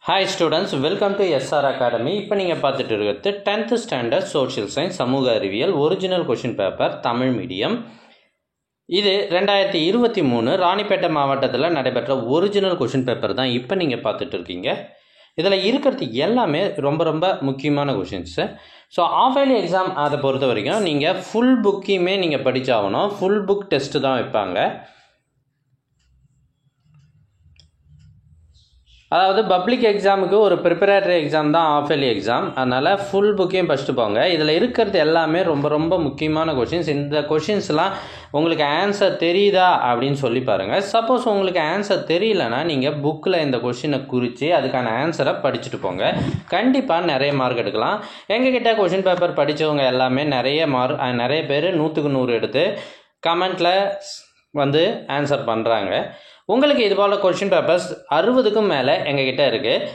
Hi students, welcome to SR academy. இப்போ நீங்கள் பார்த்துட்டு இருக்கிறது 10th ஸ்டாண்டர்ட் சோஷியல் சயின்ஸ் சமூக அறிவியல் original question paper Tamil medium. இது 2023 ராணிப்பேட்டை மாவட்டத்தில் நடைபெற்ற ஒரிஜினல் கொஷின் பேப்பர் தான் இப்போ நீங்கள் பார்த்துட்டு இருக்கீங்க. இதில் இருக்கிறது எல்லாமே ரொம்ப ரொம்ப முக்கியமான questions. So of yearly exam அதை பொறுத்த வரைக்கும் நீங்கள் ஃபுல் புக்கையுமே நீங்கள் படித்தாகணும். ஃபுல் புக் டெஸ்ட்டு தான் வைப்பாங்க. அதாவது பப்ளிக் எக்ஸாமுக்கு ஒரு ப்ரிப்பரேட்டரி எக்ஸாம் தான் ஆஃப் இயர்லி எக்ஸாம். அதனால் ஃபுல் புக்கையும் படிச்சுட்டு போங்க. இதில் இருக்கிறது எல்லாமே ரொம்ப ரொம்ப முக்கியமான கொஷின்ஸ். இந்த கொஷின்ஸ்லாம் உங்களுக்கு ஆன்சர் தெரியுதா அப்படின்னு சொல்லி பாருங்கள். சப்போஸ் உங்களுக்கு ஆன்சர் தெரியலனா நீங்கள் புக்கில் இந்த கொஷினை குறித்து அதுக்கான ஆன்சரை படிச்சுட்டு போங்க. கண்டிப்பாக நிறைய மார்க் எடுக்கலாம். எங்ககிட்ட கொஷின் பேப்பர் படித்தவங்க எல்லாமே நிறைய பேர் 100க்கு 100 எடுத்து கமெண்ட்டில் ஆன்சர் பண்ணுறாங்க. உங்களுக்கு இது போல் கொஷின் பேப்பர்ஸ் 60க்கும் மேலே எங்ககிட்ட இருக்குது.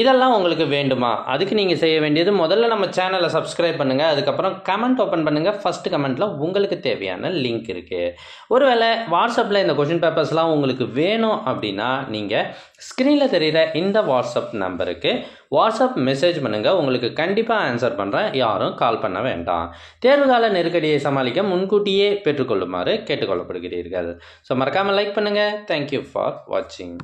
இதெல்லாம் உங்களுக்கு வேண்டுமா? அதுக்கு நீங்கள் செய்ய வேண்டியது முதல்ல நம்ம சேனலை சப்ஸ்கிரைப் பண்ணுங்கள். அதுக்கப்புறம் கமெண்ட் ஓப்பன் பண்ணுங்கள். ஃபஸ்ட்டு கமெண்ட்டில் உங்களுக்கு தேவையான லிங்க் இருக்குது. ஒருவேளை வாட்ஸ்அப்பில் இந்த கொஷின் பேப்பர்ஸ்லாம் உங்களுக்கு வேணும் அப்படின்னா நீங்கள் ஸ்க்ரீனில் தெரிகிற இந்த வாட்ஸ்அப் நம்பருக்கு வாட்ஸ்அப் மெசேஜ் பண்ணுங்கள். உங்களுக்கு கண்டிப்பாக ஆன்சர் பண்ணுறேன். யாரும் கால் பண்ண வேண்டாம். தேர்வுகால நெருக்கடியை சமாளிக்க முன்கூட்டியே பெற்றுக்கொள்ளுமாறு கேட்டுக்கொள்ளப்படுகிறீர்கள். ஸோ மறக்காமல் லைக் பண்ணுங்கள். தேங்க்யூ ஃபார் வாட்சிங்.